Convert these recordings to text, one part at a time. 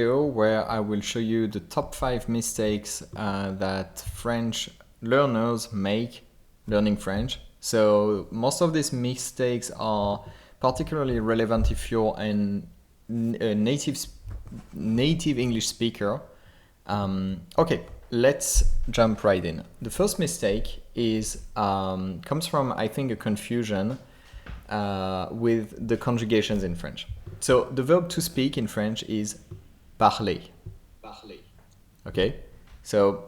video where I will show you the top 5 mistakes that French learners make learning French. So most of these mistakes are particularly relevant if you're a native English speaker. Okay, let's jump right in. The first mistake is comes from, I think, a confusion with the conjugations in French. So the verb to speak in French is parler. Okay, so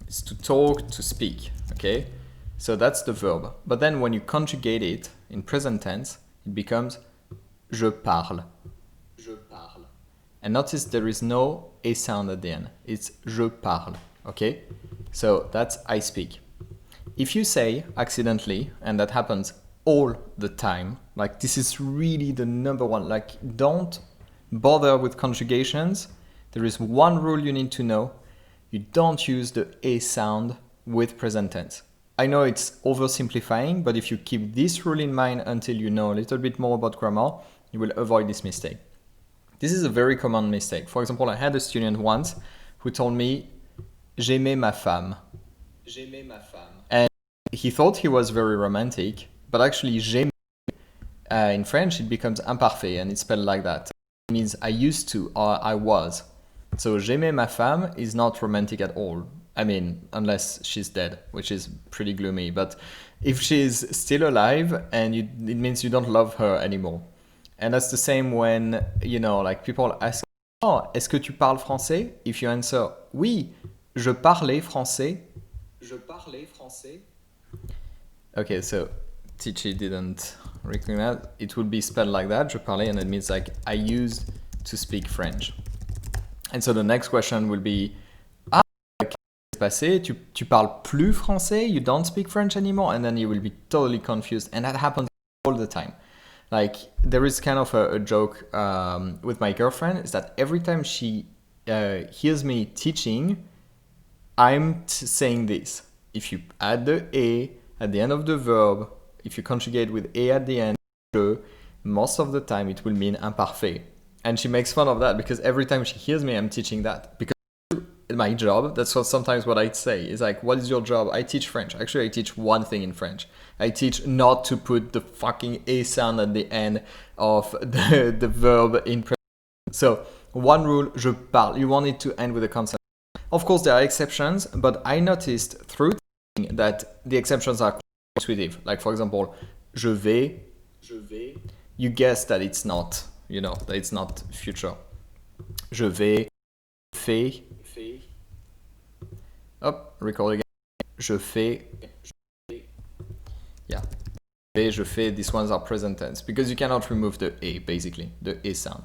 it's to talk, to speak. Okay, so that's the verb. But then when you conjugate it in present tense, it becomes je parle. And notice there is no a sound at the end. It's je parle. Okay, so that's I speak. If you say accidentally, and that happens all the time, like this is really the number one, like don't bother with conjugations. There is one rule you need to know. You don't use the a sound with present tense. I know it's oversimplifying, but if you keep this rule in mind until you know a little bit more about grammar, you will avoid this mistake. This is a very common mistake. For example, I had a student once who told me, j'aimais ma femme. And he thought he was very romantic, but actually, j'aimais, in French, it becomes imparfait and it's spelled like that. It means I used to or I was. So, j'aimais ma femme is not romantic at all. I mean, unless she's dead, which is pretty gloomy. But if she's still alive, and it means you don't love her anymore. And that's the same when, you know, like people ask, oh, est-ce que tu parles français? If you answer, oui, je parlais français. Okay, so teachee didn't recognize. It would be spelled like that, je parlais, and it means like I used to speak French. And so the next question will be, ah, qu'est-ce qui s'est passé? Tu parles plus français? You don't speak French anymore? And then you will be totally confused. And that happens all the time. Like there is kind of a joke with my girlfriend is that every time she hears me teaching, I'm saying this. If you add the a at the end of the verb, if you conjugate with a at the end, je, most of the time it will mean imparfait. And she makes fun of that because every time she hears me, I'm teaching that. Because my job, that's sometimes what I say. It's like, what is your job? I teach French. Actually, I teach one thing in French. I teach not to put the fucking a sound at the end of the verb in present. So one rule, je parle. You want it to end with a consonant. Of course, there are exceptions, but I noticed through teaching that the exceptions are intuitive. Like for example, je vais. You guess that it's not, you know, that it's not future. Je vais, fais. Oh, record again. Je fais. Yeah. Je fais, these ones are present tense because you cannot remove the a, basically, the a sound.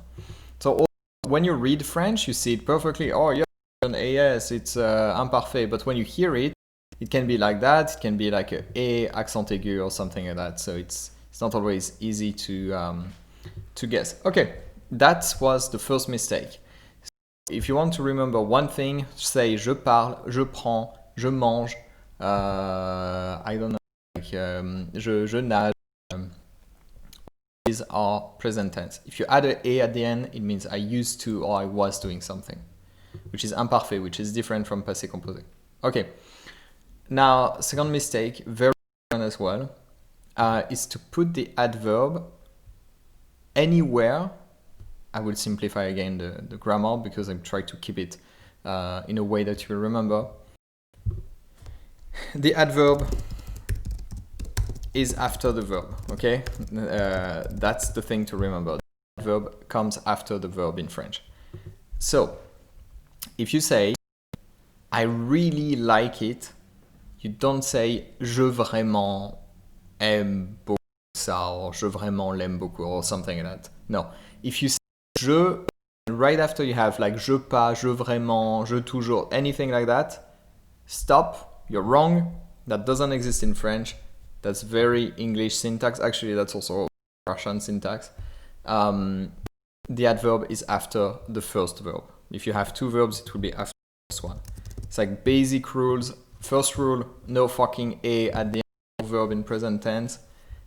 So when you read French, you see it perfectly. Oh, yeah, an as, it's imparfait. But when you hear it, it can be like that. It can be like a accent aigu or something like that. So it's not always easy to guess. Okay, that was the first mistake. If you want to remember one thing, say je parle, je prends, je mange, I don't know, like je nage. These are present tense. If you add an a at the end, it means I used to or I was doing something, which is imparfait, which is different from passé composé. Okay, now second mistake, very common as well, is to put the adverb anywhere. I will simplify again the grammar because I'm trying to keep it in a way that you will remember. The adverb is after the verb, okay? That's the thing to remember. The adverb comes after the verb in French. So, if you say, I really like it, you don't say, je vraiment aime beaucoup ça, or je vraiment l'aime beaucoup, or something like that. No. If you say, je, right after you have like je pas, je vraiment, je toujours, anything like that, stop, you're wrong, that doesn't exist in French, that's very English syntax, actually that's also Russian syntax. The adverb is after the first verb. If you have two verbs, it will be after the first one. It's like basic rules. First rule, no fucking a at the end of the verb in present tense.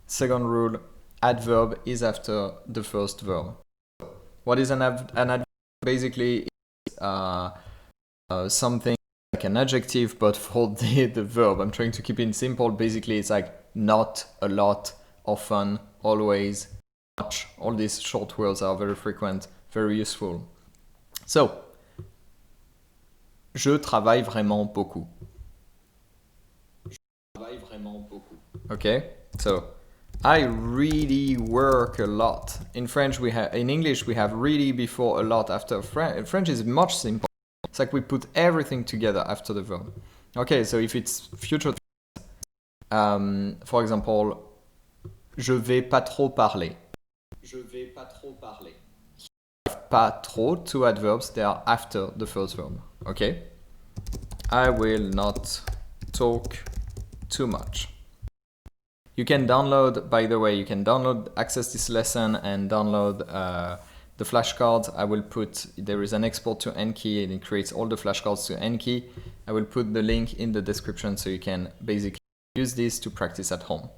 Second rule, adverb is after the first verb. What is an adverb? basically it's something like an adjective, but for the verb. I'm trying to keep it simple. Basically, it's like not, a lot, often, always, much. All these short words are very frequent, very useful. So, je travaille vraiment beaucoup. Je travaille vraiment beaucoup. Okay, so I really work a lot. In French, in English we have really before, a lot after. French is much simpler. It's like we put everything together after the verb. Okay, so if it's future, for example, je vais pas trop parler. Je vais pas trop parler. Pas trop, two adverbs, they are after the first verb. Okay? I will not talk too much. You can download, by the way, access this lesson and download the flashcards. I will put, there is an export to Enki and it creates all the flashcards to Enki. I will put the link in the description so you can basically use this to practice at home.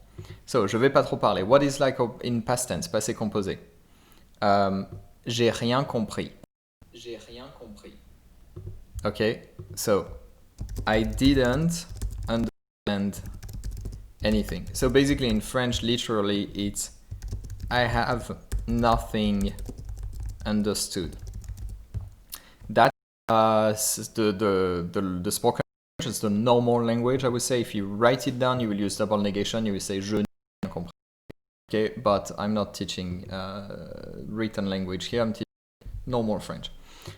So, je vais pas trop parler. What is like in past tense, passé composé? J'ai rien compris. J'ai rien compris. Okay, so I didn't understand anything. So basically in French, literally, it's I have nothing understood. That's the spoken language is the normal language, I would say. If you write it down, you will use double negation. You will say je n'ai rien compris. Okay, but I'm not teaching written language here. I'm teaching normal French.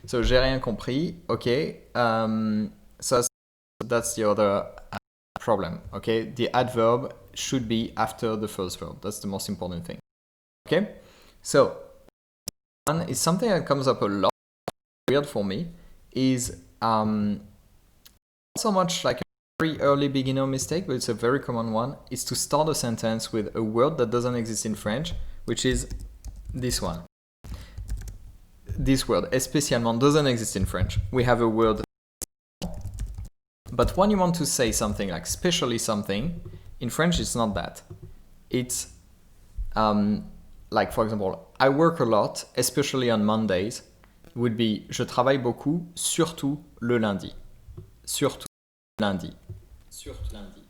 So j'ai rien compris. Okay, so that's the other problem. Okay, the adverb should be after the first verb. That's the most important thing. Okay, so one is something that comes up a lot. Weird for me is not so much like a very early beginner mistake, but it's a very common one. Is to start a sentence with a word that doesn't exist in French, which is this one. This word, especiellement, doesn't exist in French. We have a word. But when you want to say something like specially something, in French it's not that. It's like, for example, I work a lot, especially on Mondays, would be je travaille beaucoup, surtout le lundi. Surtout lundi. Surtout lundi.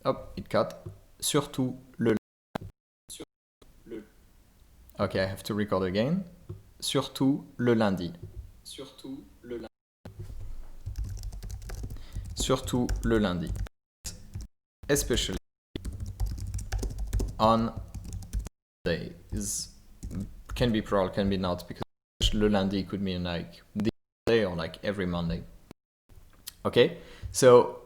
Hop, it cut. Surtout le lundi. Surtout le. Okay, I have to record again. Surtout le lundi. Surtout le lundi. Surtout le lundi. Especially on days. Can be plural, can be not, because le lundi could mean like this day or like every Monday. Okay, so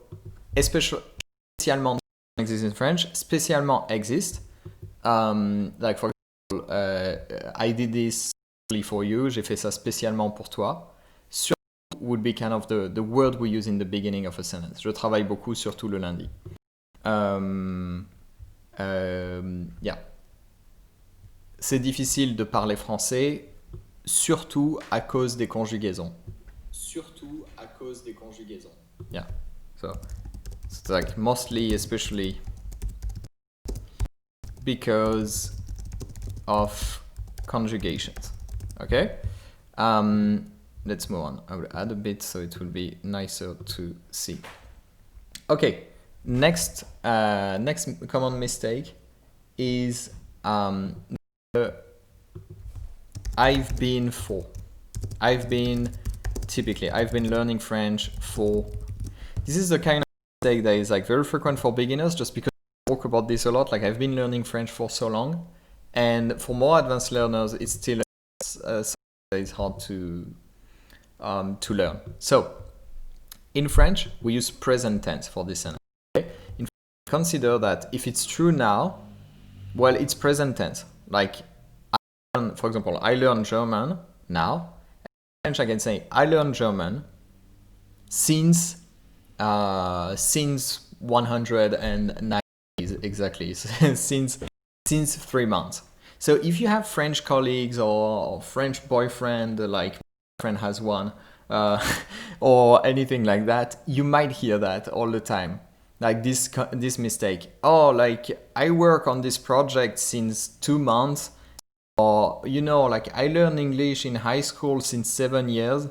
spécialement exists in French. Spécialement exist. Like for example, I did this for you. J'ai fait ça spécialement pour toi. Surtout would be kind of the word we use in the beginning of a sentence. Je travaille beaucoup, surtout le lundi. Yeah. C'est difficile de parler français, surtout à cause des conjugaisons. Surtout à cause des conjugaisons. Yeah. So it's like mostly, especially because of conjugations. Okay? Let's move on. I will add a bit so it will be nicer to see. Okay. Next common mistake is I've been for. I've been learning French for. This is the kind of mistake that is like very frequent for beginners, just because I talk about this a lot. Like, I've been learning French for so long, and for more advanced learners, it's still something that is hard to learn. So, in French, we use present tense for this sentence. Okay? In French, consider that if it's true now, well, it's present tense. Like, for example, I learn German now. In French, I can say I learned German since 190 exactly, since 3 months. So if you have French colleagues or French boyfriend, like my friend has one, or anything like that, you might hear that all the time. Like this mistake. Oh, like I work on this project since 2 months. or, you know, like I learned English in high school since 7 years,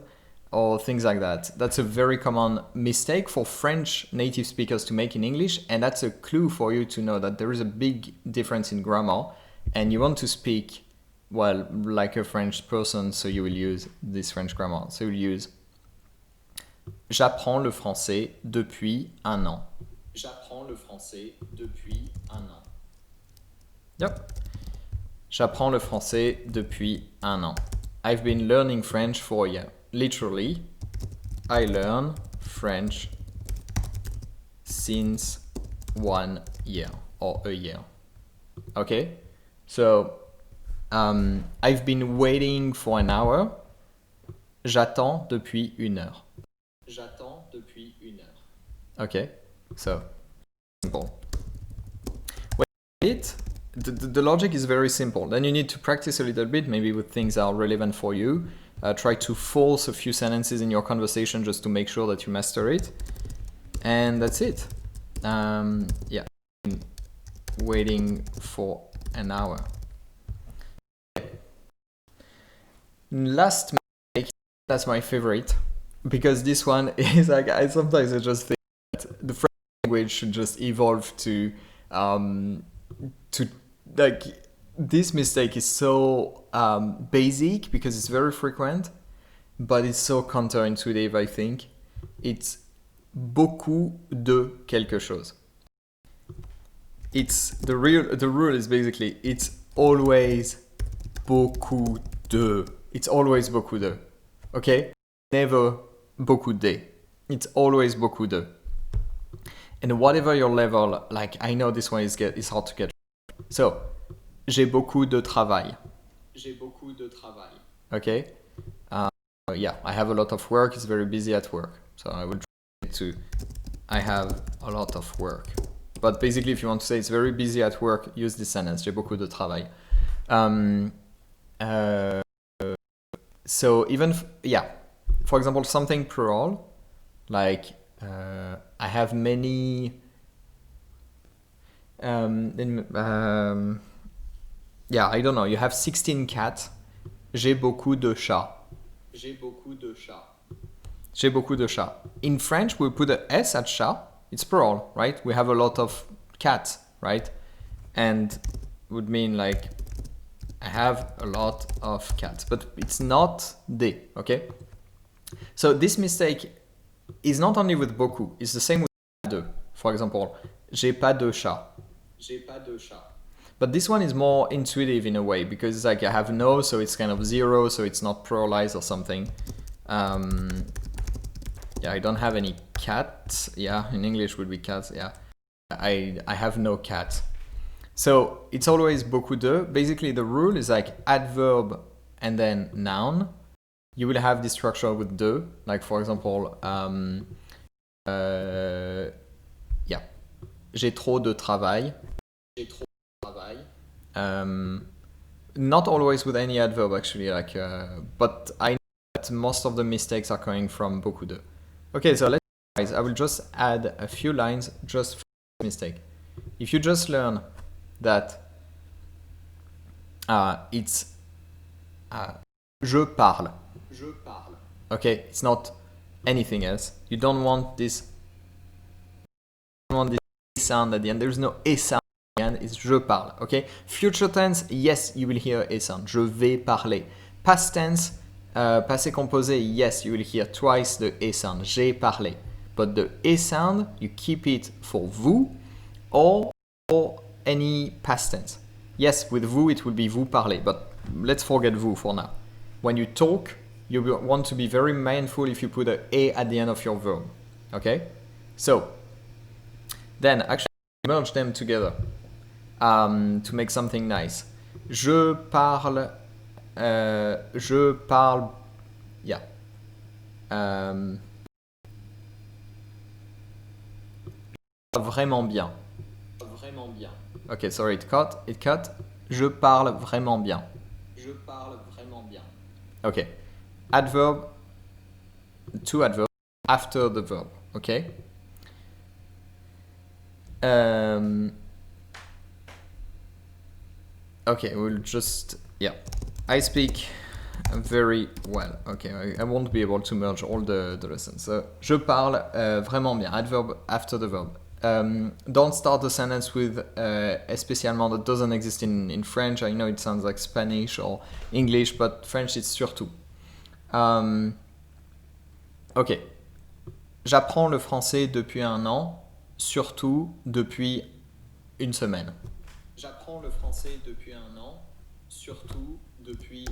or things like that. That's a very common mistake for French native speakers to make in English, and that's a clue for you to know that there is a big difference in grammar, and you want to speak, well, like a French person, so you will use this French grammar. So you'll use J'apprends le français depuis un an. J'apprends le français depuis un an. Yep. J'apprends le français depuis un an. I've been learning French for a year. Literally, I learn French since 1 year or a year. Okay? So, I've been waiting for an hour. J'attends depuis 1 heure. J'attends depuis 1 heure. Okay? So, simple. Wait, the logic is very simple. Then you need to practice a little bit, maybe with things that are relevant for you. Try to force a few sentences in your conversation just to make sure that you master it. And that's it. Yeah, waiting for an hour. Last mistake, that's my favorite, because this one is like, I sometimes just think that the French language should just evolve to like, this mistake is so basic because it's very frequent, but it's so counterintuitive, I think. It's beaucoup de quelque chose. It's the rule is basically it's always beaucoup de. It's always beaucoup de. Okay? Never beaucoup de. It's always beaucoup de. And whatever your level, like I know this one is hard to get. So, j'ai beaucoup de travail. J'ai beaucoup de travail. Okay? Yeah, I have a lot of work. It's very busy at work. So I will try to, I have a lot of work. But basically, if you want to say it's very busy at work, use this sentence. J'ai beaucoup de travail. So even, yeah, for example, something plural, like I have many, yeah, I don't know, you have 16 cats. J'ai beaucoup de chats. J'ai beaucoup de chats. J'ai beaucoup de chats. In French, we put a S at chat. It's plural, right? We have a lot of cats, right? And would mean like, I have a lot of cats, but it's not de, okay? So this mistake is not only with beaucoup, it's the same with de. For example, j'ai pas de chat. J'ai pas de chat. But this one is more intuitive in a way because it's like I have no, so it's kind of zero, so it's not pluralized or something. Yeah, I don't have any cats. Yeah, in English would be cats. Yeah, I have no cat. So it's always beaucoup de. Basically, the rule is like adverb and then noun. You will have this structure with de. Like for example, yeah, j'ai trop de travail. J'ai trop de travail. Not always with any adverb actually, like, but I know that most of the mistakes are coming from beaucoup de. Okay, so let's guys, I will just add a few lines just for this mistake. If you just learn that it's je parle. Je parle. Okay, it's not anything else. You don't want this sound at the end. There's no e sound at the end. It's je parle. Okay. Future tense, yes, you will hear e sound. Je vais parler. Past tense, passé composé, yes, you will hear twice the e sound. J'ai parlé. But the e sound, you keep it for vous or for any past tense. Yes, with vous it will be vous parlez, but let's forget vous for now. When you talk, you want to be very mindful if you put a at the end of your verb. Okay? So, then actually merge them together to make something nice. Je parle, yeah. Vraiment bien. Vraiment bien. Okay, sorry, it cut. Je parle vraiment bien. Je parle vraiment bien. Okay. Adverb, two adverbs after the verb, okay? Okay, we'll just Yeah, I speak very well. Okay, I won't be able to merge all the lessons. So, je parle vraiment bien. Adverb after the verb. Don't start the sentence with especiellement. That doesn't exist in French. I know it sounds like Spanish or English, but French it's surtout. Ok. J'apprends le français depuis un an, surtout depuis une semaine. J'apprends le français depuis un an, surtout depuis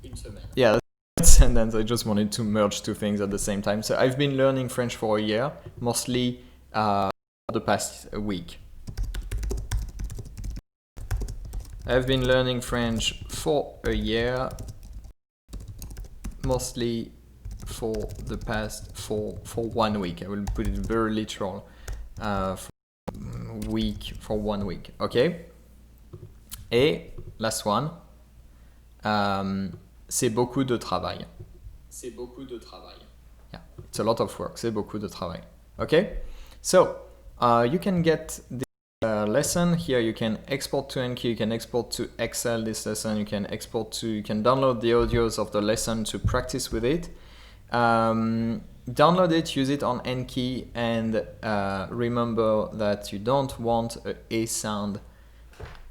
une semaine. Yeah, that sentence, I just wanted to merge two things at the same time. So I've been learning French for a year, mostly the past week. I've been learning French for a year, mostly for the past for 1 week. I will put it very literal. For 1 week. Okay. Et last one. C'est beaucoup de travail. C'est beaucoup de travail. Yeah, it's a lot of work. C'est beaucoup de travail. Okay. So you can get the lesson here. You can export to Enki. You can export to Excel this lesson. You can download the audios of the lesson to practice with it. Download it, use it on Enki, and remember that you don't want a sound.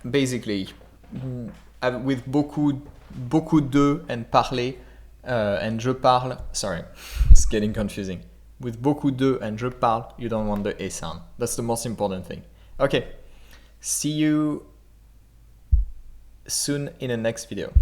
Basically, with beaucoup de and parler and je parle. Sorry, it's getting confusing. With beaucoup de and je parle, you don't want the a sound. That's the most important thing. Okay, see you soon in the next video.